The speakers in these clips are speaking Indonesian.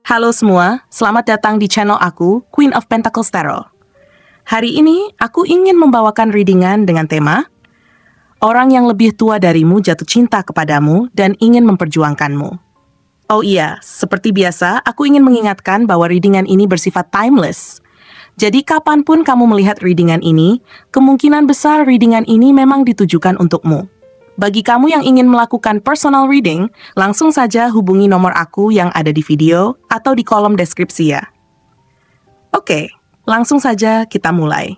Halo semua, selamat datang di channel aku, Queen of Pentacles Tarot. Hari ini, aku ingin membawakan readingan dengan tema Orang yang lebih tua darimu jatuh cinta kepadamu dan ingin memperjuangkanmu. Oh iya, seperti biasa, aku ingin mengingatkan bahwa readingan ini bersifat timeless. Jadi kapanpun kamu melihat readingan ini, kemungkinan besar readingan ini memang ditujukan untukmu. Bagi kamu yang ingin melakukan personal reading, langsung saja hubungi nomor aku yang ada di video atau di kolom deskripsi ya. Oke, langsung saja kita mulai.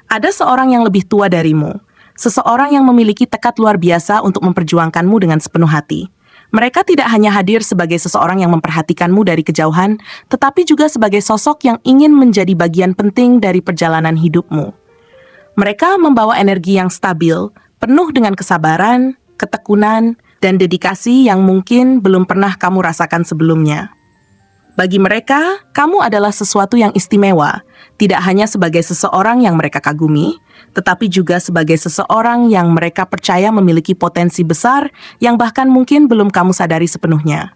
Ada seorang yang lebih tua darimu, seseorang yang memiliki tekad luar biasa untuk memperjuangkanmu dengan sepenuh hati. Mereka tidak hanya hadir sebagai seseorang yang memperhatikanmu dari kejauhan, tetapi juga sebagai sosok yang ingin menjadi bagian penting dari perjalanan hidupmu. Mereka membawa energi yang stabil, penuh dengan kesabaran, ketekunan, dan dedikasi yang mungkin belum pernah kamu rasakan sebelumnya. Bagi mereka, kamu adalah sesuatu yang istimewa, tidak hanya sebagai seseorang yang mereka kagumi, tetapi juga sebagai seseorang yang mereka percaya memiliki potensi besar yang bahkan mungkin belum kamu sadari sepenuhnya.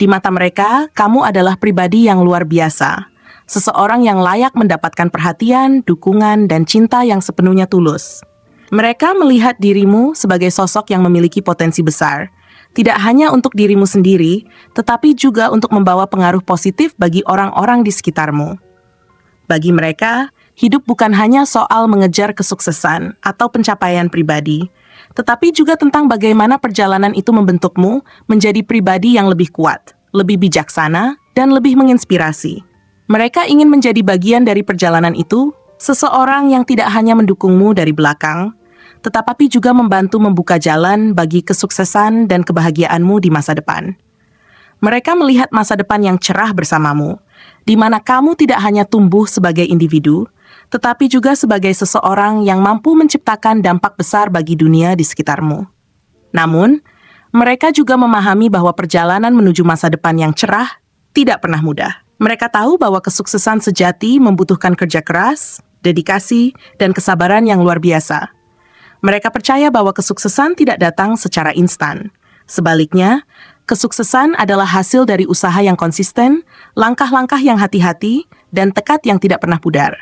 Di mata mereka, kamu adalah pribadi yang luar biasa, seseorang yang layak mendapatkan perhatian, dukungan, dan cinta yang sepenuhnya tulus. Mereka melihat dirimu sebagai sosok yang memiliki potensi besar, tidak hanya untuk dirimu sendiri, tetapi juga untuk membawa pengaruh positif bagi orang-orang di sekitarmu. Bagi mereka, hidup bukan hanya soal mengejar kesuksesan atau pencapaian pribadi, tetapi juga tentang bagaimana perjalanan itu membentukmu menjadi pribadi yang lebih kuat, lebih bijaksana, dan lebih menginspirasi. Mereka ingin menjadi bagian dari perjalanan itu, seseorang yang tidak hanya mendukungmu dari belakang, tetapi juga membantu membuka jalan bagi kesuksesan dan kebahagiaanmu di masa depan. Mereka melihat masa depan yang cerah bersamamu, di mana kamu tidak hanya tumbuh sebagai individu, tetapi juga sebagai seseorang yang mampu menciptakan dampak besar bagi dunia di sekitarmu. Namun, mereka juga memahami bahwa perjalanan menuju masa depan yang cerah tidak pernah mudah. Mereka tahu bahwa kesuksesan sejati membutuhkan kerja keras, dedikasi, dan kesabaran yang luar biasa. Mereka percaya bahwa kesuksesan tidak datang secara instan. Sebaliknya, kesuksesan adalah hasil dari usaha yang konsisten, langkah-langkah yang hati-hati, dan tekad yang tidak pernah pudar.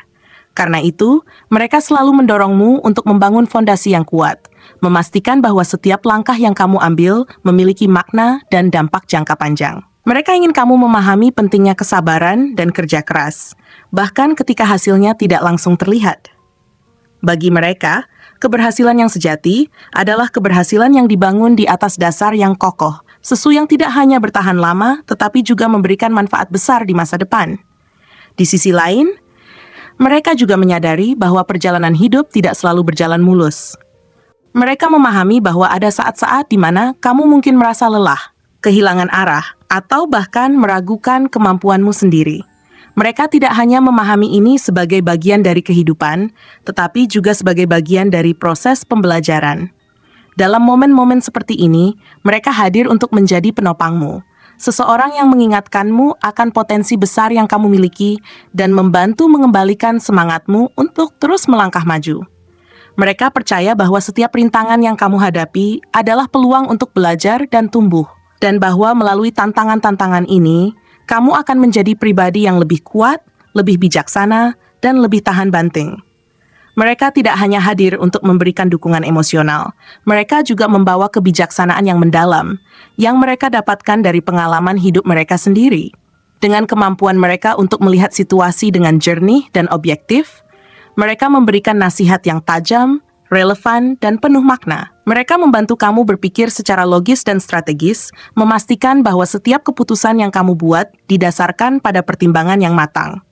Karena itu, mereka selalu mendorongmu untuk membangun fondasi yang kuat, memastikan bahwa setiap langkah yang kamu ambil memiliki makna dan dampak jangka panjang. Mereka ingin kamu memahami pentingnya kesabaran dan kerja keras, bahkan ketika hasilnya tidak langsung terlihat. Bagi mereka, keberhasilan yang sejati adalah keberhasilan yang dibangun di atas dasar yang kokoh, sesuatu yang tidak hanya bertahan lama, tetapi juga memberikan manfaat besar di masa depan. Di sisi lain, mereka juga menyadari bahwa perjalanan hidup tidak selalu berjalan mulus. Mereka memahami bahwa ada saat-saat di mana kamu mungkin merasa lelah, kehilangan arah, atau bahkan meragukan kemampuanmu sendiri. Mereka tidak hanya memahami ini sebagai bagian dari kehidupan, tetapi juga sebagai bagian dari proses pembelajaran. Dalam momen-momen seperti ini, mereka hadir untuk menjadi penopangmu, seseorang yang mengingatkanmu akan potensi besar yang kamu miliki dan membantu mengembalikan semangatmu untuk terus melangkah maju. Mereka percaya bahwa setiap rintangan yang kamu hadapi adalah peluang untuk belajar dan tumbuh, dan bahwa melalui tantangan-tantangan ini, kamu akan menjadi pribadi yang lebih kuat, lebih bijaksana, dan lebih tahan banting. Mereka tidak hanya hadir untuk memberikan dukungan emosional, mereka juga membawa kebijaksanaan yang mendalam, yang mereka dapatkan dari pengalaman hidup mereka sendiri. Dengan kemampuan mereka untuk melihat situasi dengan jernih dan objektif, mereka memberikan nasihat yang tajam, relevan, dan penuh makna. Mereka membantu kamu berpikir secara logis dan strategis, memastikan bahwa setiap keputusan yang kamu buat didasarkan pada pertimbangan yang matang.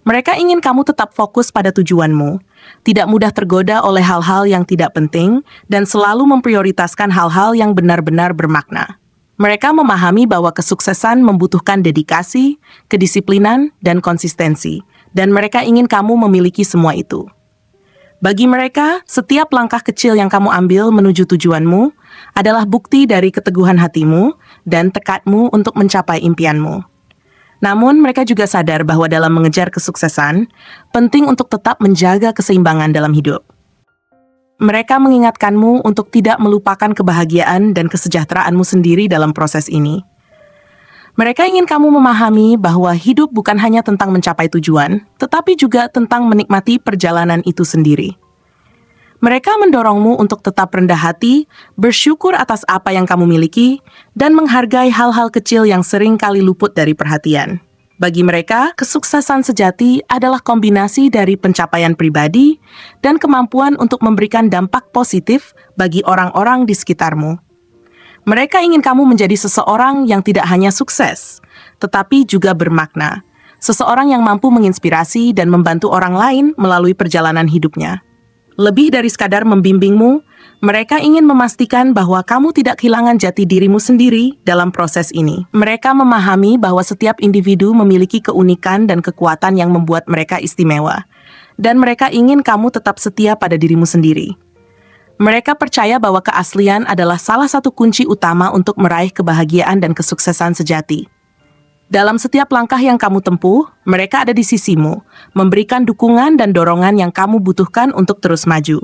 Mereka ingin kamu tetap fokus pada tujuanmu, tidak mudah tergoda oleh hal-hal yang tidak penting, dan selalu memprioritaskan hal-hal yang benar-benar bermakna. Mereka memahami bahwa kesuksesan membutuhkan dedikasi, kedisiplinan, dan konsistensi, dan mereka ingin kamu memiliki semua itu. Bagi mereka, setiap langkah kecil yang kamu ambil menuju tujuanmu adalah bukti dari keteguhan hatimu dan tekadmu untuk mencapai impianmu. Namun, mereka juga sadar bahwa dalam mengejar kesuksesan, penting untuk tetap menjaga keseimbangan dalam hidup. Mereka mengingatkanmu untuk tidak melupakan kebahagiaan dan kesejahteraanmu sendiri dalam proses ini. Mereka ingin kamu memahami bahwa hidup bukan hanya tentang mencapai tujuan, tetapi juga tentang menikmati perjalanan itu sendiri. Mereka mendorongmu untuk tetap rendah hati, bersyukur atas apa yang kamu miliki, dan menghargai hal-hal kecil yang sering kali luput dari perhatian. Bagi mereka, kesuksesan sejati adalah kombinasi dari pencapaian pribadi dan kemampuan untuk memberikan dampak positif bagi orang-orang di sekitarmu. Mereka ingin kamu menjadi seseorang yang tidak hanya sukses, tetapi juga bermakna. Seseorang yang mampu menginspirasi dan membantu orang lain melalui perjalanan hidupnya. Lebih dari sekadar membimbingmu, mereka ingin memastikan bahwa kamu tidak kehilangan jati dirimu sendiri dalam proses ini. Mereka memahami bahwa setiap individu memiliki keunikan dan kekuatan yang membuat mereka istimewa, dan mereka ingin kamu tetap setia pada dirimu sendiri. Mereka percaya bahwa keaslian adalah salah satu kunci utama untuk meraih kebahagiaan dan kesuksesan sejati. Dalam setiap langkah yang kamu tempuh, mereka ada di sisimu, memberikan dukungan dan dorongan yang kamu butuhkan untuk terus maju.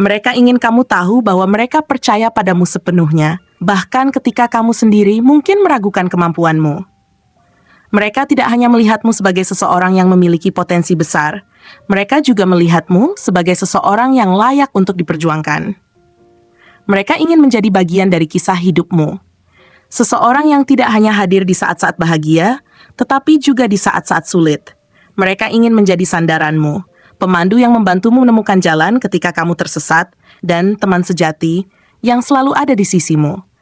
Mereka ingin kamu tahu bahwa mereka percaya padamu sepenuhnya, bahkan ketika kamu sendiri mungkin meragukan kemampuanmu. Mereka tidak hanya melihatmu sebagai seseorang yang memiliki potensi besar, mereka juga melihatmu sebagai seseorang yang layak untuk diperjuangkan. Mereka ingin menjadi bagian dari kisah hidupmu. Seseorang yang tidak hanya hadir di saat-saat bahagia, tetapi juga di saat-saat sulit. Mereka ingin menjadi sandaranmu, pemandu yang membantumu menemukan jalan ketika kamu tersesat, dan teman sejati yang selalu ada di sisimu.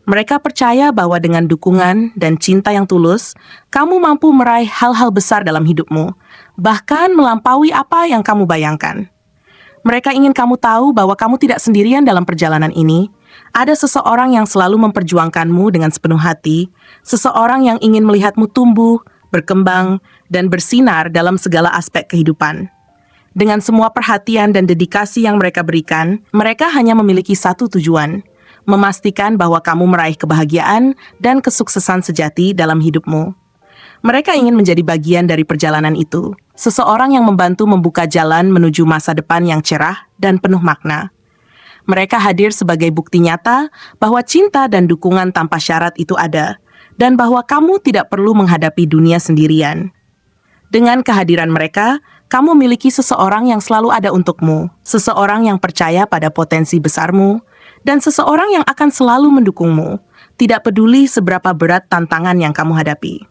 Mereka percaya bahwa dengan dukungan dan cinta yang tulus, kamu mampu meraih hal-hal besar dalam hidupmu, bahkan melampaui apa yang kamu bayangkan. Mereka ingin kamu tahu bahwa kamu tidak sendirian dalam perjalanan ini. Ada seseorang yang selalu memperjuangkanmu dengan sepenuh hati, seseorang yang ingin melihatmu tumbuh, berkembang, dan bersinar dalam segala aspek kehidupan. Dengan semua perhatian dan dedikasi yang mereka berikan, mereka hanya memiliki satu tujuan, memastikan bahwa kamu meraih kebahagiaan dan kesuksesan sejati dalam hidupmu. Mereka ingin menjadi bagian dari perjalanan itu, seseorang yang membantu membuka jalan menuju masa depan yang cerah dan penuh makna. Mereka hadir sebagai bukti nyata bahwa cinta dan dukungan tanpa syarat itu ada, dan bahwa kamu tidak perlu menghadapi dunia sendirian. Dengan kehadiran mereka, kamu memiliki seseorang yang selalu ada untukmu, seseorang yang percaya pada potensi besarmu, dan seseorang yang akan selalu mendukungmu, tidak peduli seberapa berat tantangan yang kamu hadapi.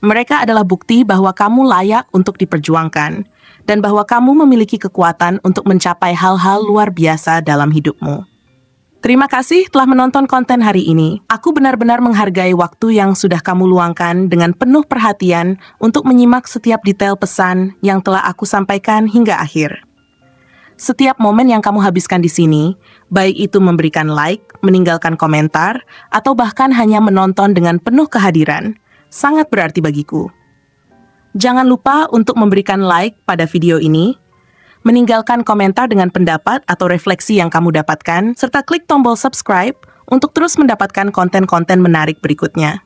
Mereka adalah bukti bahwa kamu layak untuk diperjuangkan, dan bahwa kamu memiliki kekuatan untuk mencapai hal-hal luar biasa dalam hidupmu. Terima kasih telah menonton konten hari ini. Aku benar-benar menghargai waktu yang sudah kamu luangkan dengan penuh perhatian untuk menyimak setiap detail pesan yang telah aku sampaikan hingga akhir. Setiap momen yang kamu habiskan di sini, baik itu memberikan like, meninggalkan komentar, atau bahkan hanya menonton dengan penuh kehadiran, sangat berarti bagiku. Jangan lupa untuk memberikan like pada video ini, meninggalkan komentar dengan pendapat atau refleksi yang kamu dapatkan, serta klik tombol subscribe untuk terus mendapatkan konten-konten menarik berikutnya.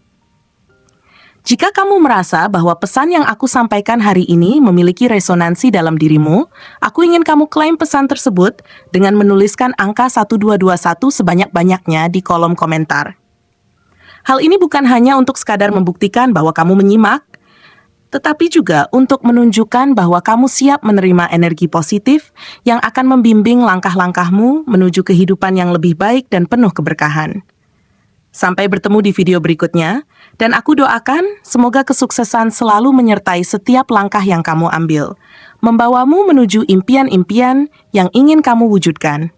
Jika kamu merasa bahwa pesan yang aku sampaikan hari ini memiliki resonansi dalam dirimu, aku ingin kamu klaim pesan tersebut dengan menuliskan angka 1221 sebanyak-banyaknya di kolom komentar. Hal ini bukan hanya untuk sekadar membuktikan bahwa kamu menyimak, tetapi juga untuk menunjukkan bahwa kamu siap menerima energi positif yang akan membimbing langkah-langkahmu menuju kehidupan yang lebih baik dan penuh keberkahan. Sampai bertemu di video berikutnya, dan aku doakan semoga kesuksesan selalu menyertai setiap langkah yang kamu ambil, membawamu menuju impian-impian yang ingin kamu wujudkan.